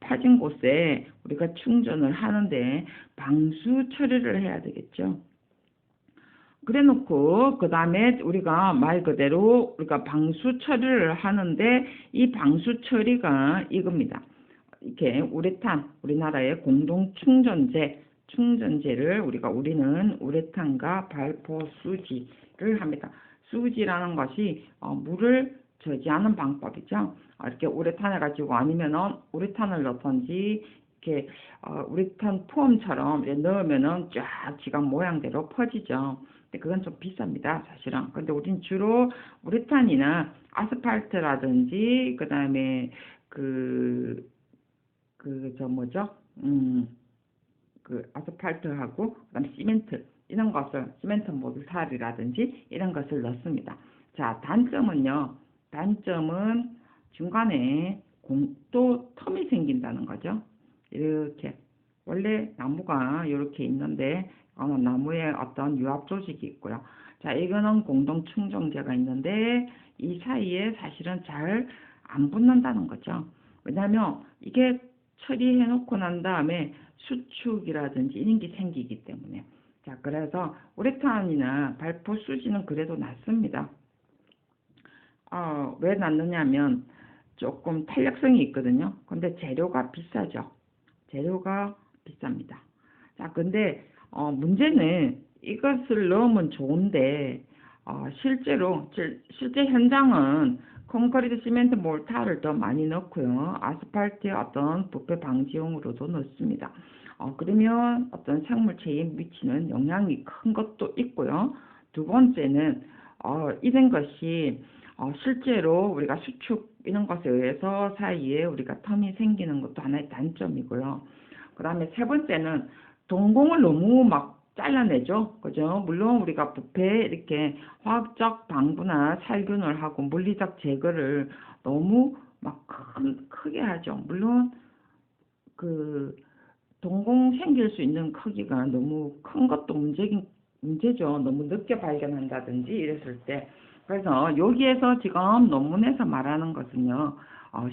파진 곳에 우리가 충전을 하는데 방수 처리를 해야 되겠죠. 그래 놓고 그 다음에 우리가 말 그대로 우리가 방수 처리를 하는데 이 방수 처리가 이겁니다. 이렇게 우리나라의 공동 충전재를 우리는 우레탄과 발포수지를 합니다. 수지라는 것이 물을 저지하는 방법이죠. 이렇게 우레탄을 가지고 아니면은 우레탄을 넣던지 이렇게 우레탄 폼처럼 넣으면은 쫙 지각 모양대로 퍼지죠. 근데 그건 좀 비쌉니다, 사실은. 근데 우린 주로 우레탄이나 아스팔트라든지 그다음에 아스팔트하고 그다음 시멘트 이런 것을 시멘트 모듈타일이라든지 이런 것을 넣습니다. 자, 단점은 중간에 또 텀이 생긴다는 거죠. 이렇게 원래 나무가 이렇게 있는데 나무에 어떤 유압 조직이 있고요. 자, 이거는 공동 충전재가 있는데 이 사이에 사실은 잘 안 붙는다는 거죠. 왜냐하면 이게 처리해 놓고 난 다음에 수축이라든지 이런 게 생기기 때문에. 자, 그래서 우레탄이나 발포 수지는 그래도 낫습니다. 왜 낫느냐면 조금 탄력성이 있거든요. 근데 재료가 비싸죠. 재료가 비쌉니다. 자, 근데 문제는 이것을 넣으면 좋은데 실제 현장은 콘크리트, 시멘트, 몰타를 더 많이 넣고요. 아스팔트의 어떤 부패 방지용으로도 넣습니다. 그러면 어떤 생물체에 미치는 영향이 큰 것도 있고요. 두 번째는 이런 것이 실제로 우리가 수축 이런 것에 의해서 사이에 우리가 텀이 생기는 것도 하나의 단점이고요. 그 다음에 세 번째는 동공을 너무 막 잘라내죠. 그죠? 물론 우리가 부패 이렇게 화학적 방부나 살균을 하고 물리적 제거를 너무 막 크게 하죠. 물론 그 동공 생길 수 있는 크기가 너무 큰 것도 문제죠. 너무 늦게 발견한다든지 이랬을 때. 그래서 여기에서 지금 논문에서 말하는 것은요,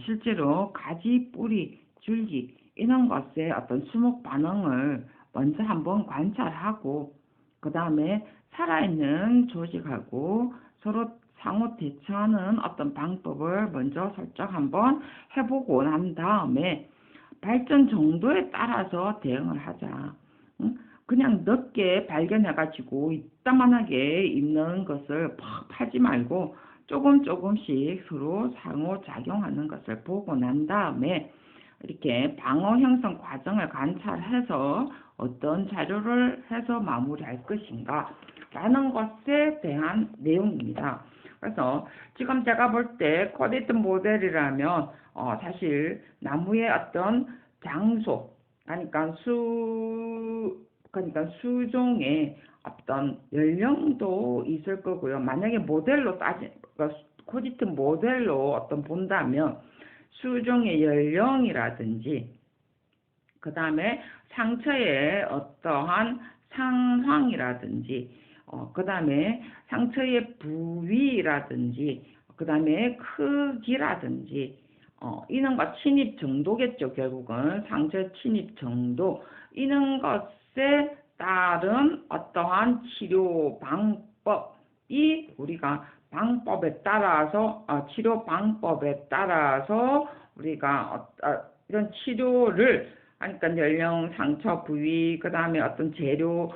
실제로 가지, 뿌리, 줄기 이런 것의 어떤 수목 반응을 먼저 한번 관찰하고, 그 다음에 살아있는 조직하고 서로 상호 대처하는 어떤 방법을 먼저 설정 한번 해보고 난 다음에 발전 정도에 따라서 대응을 하자. 응? 그냥 늦게 발견해가지고 이따만하게 있는 것을 팍 하지 말고 조금씩 서로 상호작용하는 것을 보고 난 다음에 이렇게 방어 형성 과정을 관찰해서 어떤 자료를 해서 마무리할 것인가 라는 것에 대한 내용입니다. 그래서 지금 제가 볼 때 코디트 모델이라면 사실 나무의 어떤 장소, 그러니까 수종의 어떤 연령도 있을 거고요. 만약에 모델로 그러니까 코디트 모델로 어떤 본다면 수종의 연령이라든지 그 다음에 상처의 어떠한 상황이라든지 그 다음에 상처의 부위라든지 그 다음에 크기라든지 이런 것 침입 정도겠죠. 결국은 상처 침입 정도 이런 것에 따른 어떠한 치료 방법이 우리가 방법에 따라서 치료 방법에 따라서 우리가 이런 치료를 그러니까 연령, 상처 부위, 그 다음에 어떤 재료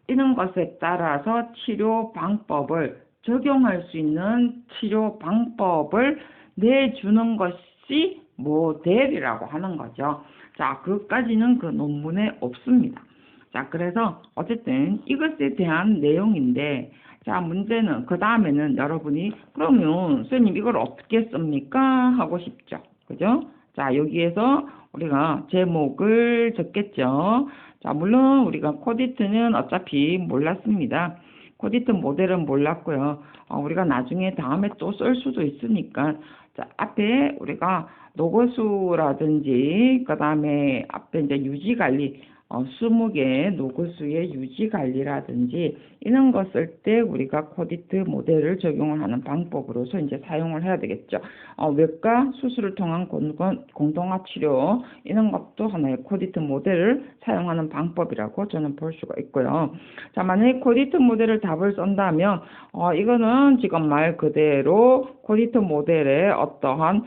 이런 것에 따라서 치료 방법을 적용할 수 있는 치료 방법을 내주는 것이 모델이라고 하는 거죠. 자, 그것까지는 그 논문에 없습니다. 자, 그래서 어쨌든 이것에 대한 내용인데, 자, 문제는 그 다음에는 여러분이 그러면 선생님 이걸 어떻게 씁니까? 하고 싶죠. 그죠? 자, 여기에서 우리가 제목을 적겠죠. 자, 물론 우리가 코디트는 어차피 몰랐습니다. 코디트 모델은 몰랐고요. 우리가 나중에 다음에 또 쓸 수도 있으니까, 자, 앞에 우리가 노고수라든지, 그 다음에 앞에 이제 유지관리, 수목의 노고수의 유지관리라든지, 이런 것 쓸 때 우리가 코디트 모델을 적용을 하는 방법으로서 이제 사용을 해야 되겠죠. 외과 수술을 통한 공동화 치료, 이런 것도 하나의 코디트 모델을 사용하는 방법이라고 저는 볼 수가 있고요. 자, 만약에 코디트 모델을 답을 쓴다면, 이거는 지금 말 그대로 코디트 모델의 어떠한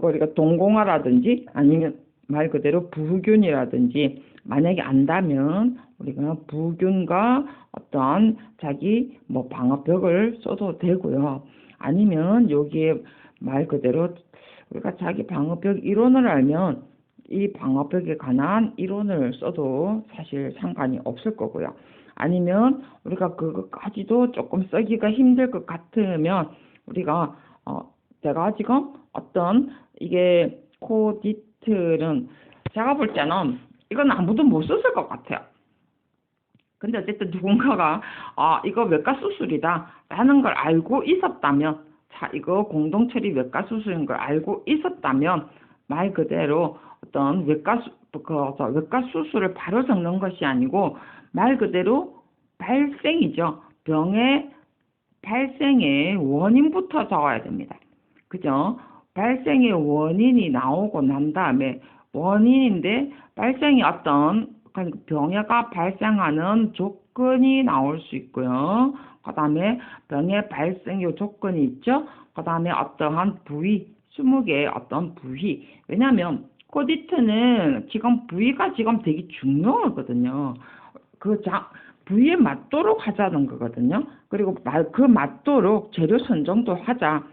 우리가 동공화라든지 아니면 말 그대로 부균이라든지 만약에 안다면 우리가 부균과 어떤 자기 방어벽을 써도 되고요. 아니면 여기에 말 그대로 우리가 자기 방어벽 이론을 알면 이 방어벽에 관한 이론을 써도 사실 상관이 없을 거고요. 아니면 우리가 그것까지도 조금 쓰기가 힘들 것 같으면 우리가 제가 지금 어떤 이게 코디트는 제가 볼 때는 이건 아무도 못 썼을 것 같아요. 근데 어쨌든 누군가가 이거 외과 수술이다 라는 걸 알고 있었다면, 자, 이거 공동처리 외과 수술인 걸 알고 있었다면 말 그대로 어떤 외과 수술을 바로 적는 것이 아니고 말 그대로 발생이죠. 병의 발생의 원인부터 적어야 됩니다. 그죠? 발생의 원인이 나오고 난 다음에 원인인데 발생이 어떤 병해가 발생하는 조건이 나올 수 있고요. 그 다음에 병의 발생의 조건이 있죠. 그 다음에 어떠한 부위, 20개의 어떤 부위. 왜냐하면 코디트는 지금 부위가 지금 되게 중요하거든요. 부위에 맞도록 하자는 거거든요. 그리고 그 맞도록 재료 선정도 하자.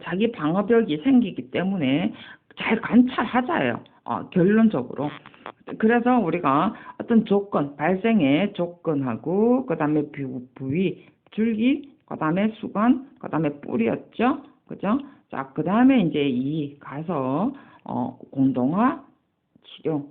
자기 방어벽이 생기기 때문에 잘 관찰하자예요. 결론적으로. 그래서 우리가 어떤 조건, 발생의 조건하고, 그 다음에 부위, 줄기, 그 다음에 수건, 그 다음에 뿌리였죠. 그죠? 자, 그 다음에 이제 이 가서, 공동화 치료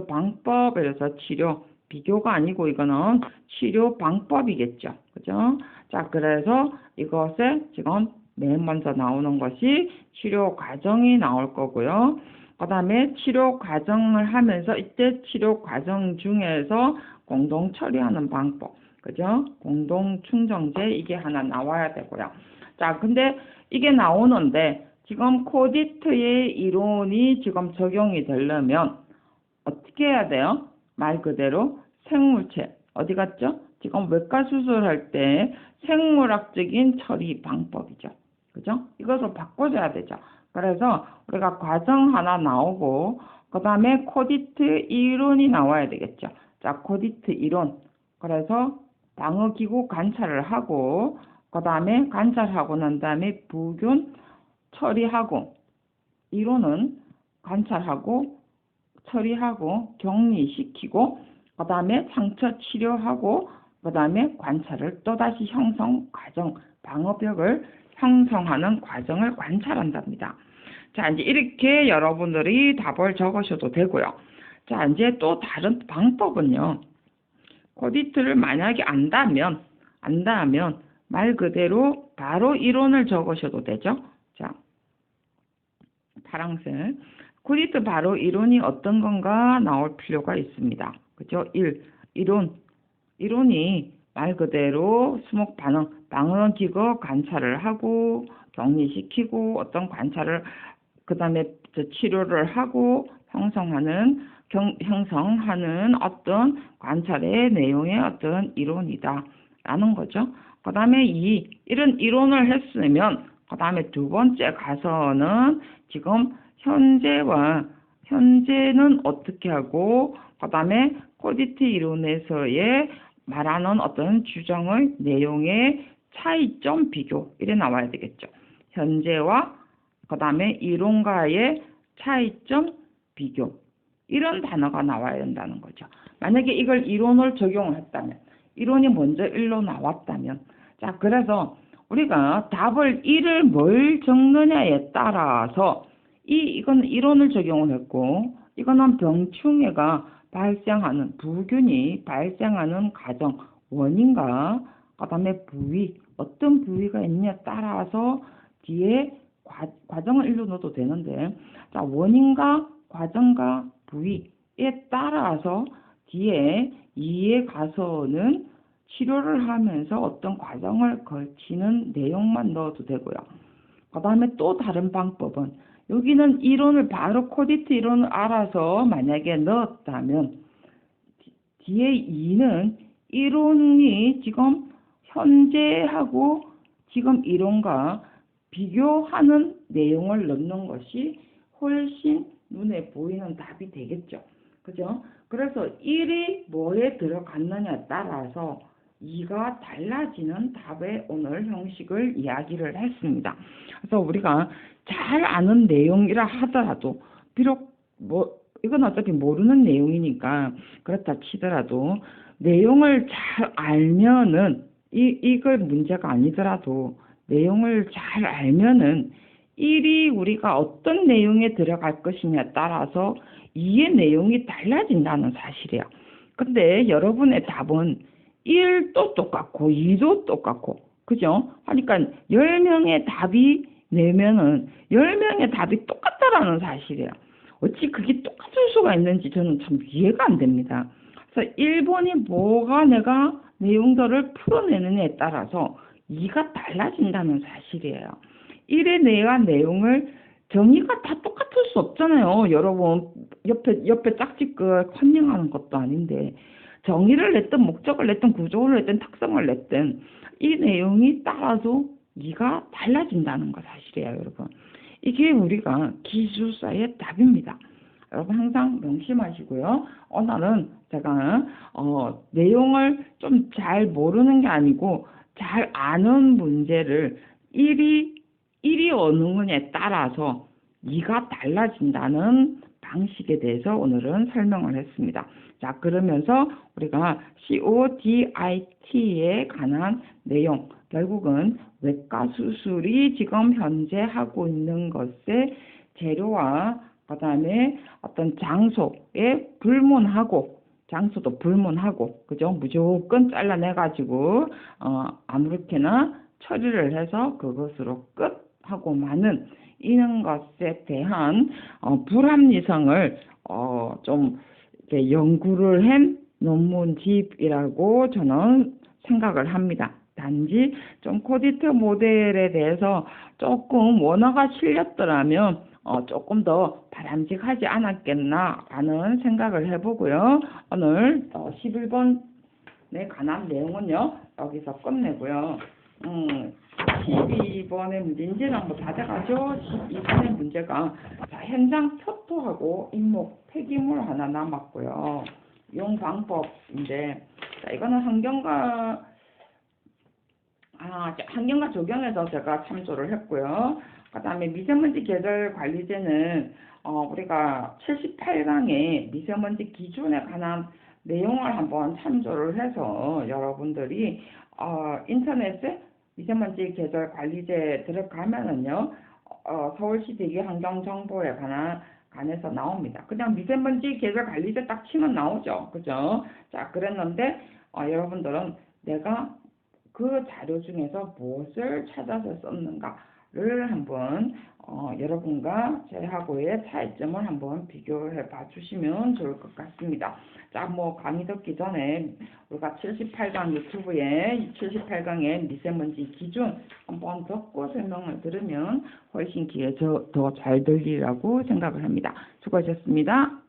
방법에 대해서 치료, 비교가 아니고 이거는 치료 방법이겠죠. 그죠? 자, 그래서 이것에 지금 맨 먼저 나오는 것이 치료 과정이 나올 거고요. 그 다음에 치료 과정을 하면서 이때 치료 과정 중에서 공동 처리하는 방법. 그죠? 공동 충정제 이게 하나 나와야 되고요. 자, 근데 이게 나오는데 지금 코디트의 이론이 지금 적용이 되려면 어떻게 해야 돼요? 말 그대로 생물체. 어디 갔죠? 지금 외과 수술할 때 생물학적인 처리 방법이죠. 그죠? 이것을 바꿔줘야 되죠. 그래서 우리가 과정 하나 나오고 그 다음에 코디트 이론이 나와야 되겠죠. 자, 코디트 이론. 그래서 방어기구 관찰을 하고 그 다음에 관찰하고 난 다음에 부균 처리하고 이론은 관찰하고 처리하고 격리시키고 그 다음에 상처 치료하고 그 다음에 관찰을 또다시 형성 과정 방어벽을 형성하는 과정을 관찰한답니다. 자, 이제 이렇게 여러분들이 답을 적으셔도 되고요. 자, 이제 또 다른 방법은요. 코디트를 만약에 안다면 말 그대로 바로 이론을 적으셔도 되죠. 자, 파랑색. 코디트 바로 이론이 어떤 건가 나올 필요가 있습니다. 그죠? 이론이 말 그대로 수목 반응, 방어기구 관찰을 하고 격리시키고 어떤 관찰을 그 다음에 치료를 하고 형성하는 어떤 관찰의 내용의 어떤 이론이다라는 거죠. 그 다음에 이런 이론을 했으면 그 다음에 두 번째 가서는 지금 현재는 어떻게 하고 그 다음에 코디트 이론에서의 말하는 어떤 주장의 내용의 차이점 비교 이래 나와야 되겠죠. 현재와 그 다음에 이론과의 차이점 비교 이런 단어가 나와야 된다는 거죠. 만약에 이걸 이론을 적용을 했다면 이론이 먼저 일로 나왔다면 자 그래서 우리가 답을 1을 뭘 적느냐에 따라서 이건 이론을 적용을 했고 이거는 병충해가 발생하는 부균이 발생하는 과정 원인과 그 다음에 부위 어떤 부위가 있느냐에 따라서 뒤에 과정을 일로 넣어도 되는데 자 원인과 과정과 부위에 따라서 뒤에 2에 가서는 치료를 하면서 어떤 과정을 거치는 내용만 넣어도 되고요. 그 다음에 또 다른 방법은 여기는 이론을 바로 코디트 이론을 알아서 만약에 넣었다면 뒤에 2는 이론이 지금 현재하고 지금 이론과 비교하는 내용을 넣는 것이 훨씬 눈에 보이는 답이 되겠죠. 그죠? 그래서 1이 뭐에 들어갔느냐에 따라서 2가 달라지는 답의 오늘 형식을 이야기를 했습니다. 그래서 우리가 잘 아는 내용이라 하더라도 비록 이건 어차피 모르는 내용이니까 그렇다 치더라도 내용을 잘 알면은 이걸 문제가 아니더라도 내용을 잘 알면은 1이 우리가 어떤 내용에 들어갈 것이냐에 따라서 2의 내용이 달라진다는 사실이에요. 근데 여러분의 답은 1도 똑같고 2도 똑같고 그죠? 그러니까 10명의 답이 내면은 10명의 답이 똑같다라는 사실이에요. 어찌 그게 똑같을 수가 있는지 저는 참 이해가 안 됩니다. 그래서 1번이 뭐가 내가 내용들을 풀어내느냐에 따라서 2가 달라진다는 사실이에요. 1의 내가 내용을 정의가 다 똑같을 수 없잖아요. 여러분 옆에 짝짓 컨닝하는 것도 아닌데 정의를 냈든 목적을 냈든 구조를 냈든 특성을 냈든 이 내용이 따라서 2가 달라진다는 거 사실이에요. 여러분 이게 우리가 기술사의 답입니다. 여러분 항상 명심하시고요. 오늘은 제가 내용을 좀 잘 모르는 게 아니고 잘 아는 문제를 1이 어느 거냐에 따라서 이가 달라진다는 방식에 대해서 오늘은 설명을 했습니다. 자, 그러면서 우리가 CODIT에 관한 내용, 결국은 외과 수술이 지금 현재 하고 있는 것의 재료와 그다음에 어떤 장소에 불문하고, 장소도 불문하고, 그죠? 무조건 잘라내가지고 아무렇게나 처리를 해서 그것으로 끝하고 마는 이런 것에 대한 불합리성을 좀 이렇게 연구를 한 논문집이라고 저는 생각을 합니다. 단지 좀 코디트 모델에 대해서 조금 원어가 실렸더라면 조금 더 바람직하지 않았겠나라는 생각을 해보고요. 오늘 11번에 관한 내용은요, 여기서 끝내고요. 12번의 문제는 뭐 다 돼가죠. 12번의 문제가 자, 현장 표토하고 인목 폐기물 하나 남았고요. 용 방법인데, 자, 이거는 환경과 적용해서 제가 참조를 했고요. 그 다음에 미세먼지 계절 관리제는 우리가 78강의 미세먼지 기준에 관한 내용을 한번 참조를 해서 여러분들이 인터넷에 미세먼지 계절 관리제 들어가면은요, 서울시 대기환경정보에 관해서 나옵니다. 그냥 미세먼지 계절 관리제 딱 치면 나오죠. 그죠? 자, 그랬는데 여러분들은 내가 그 자료 중에서 무엇을 찾아서 썼는가를 한번 여러분과 저하고의 차이점을 한번 비교해 봐 주시면 좋을 것 같습니다. 자, 뭐 강의 듣기 전에 우리가 78강 유튜브에 78강의 미세먼지 기준 한번 듣고 설명을 들으면 훨씬 귀에 더 잘 들리라고 생각을 합니다. 수고하셨습니다.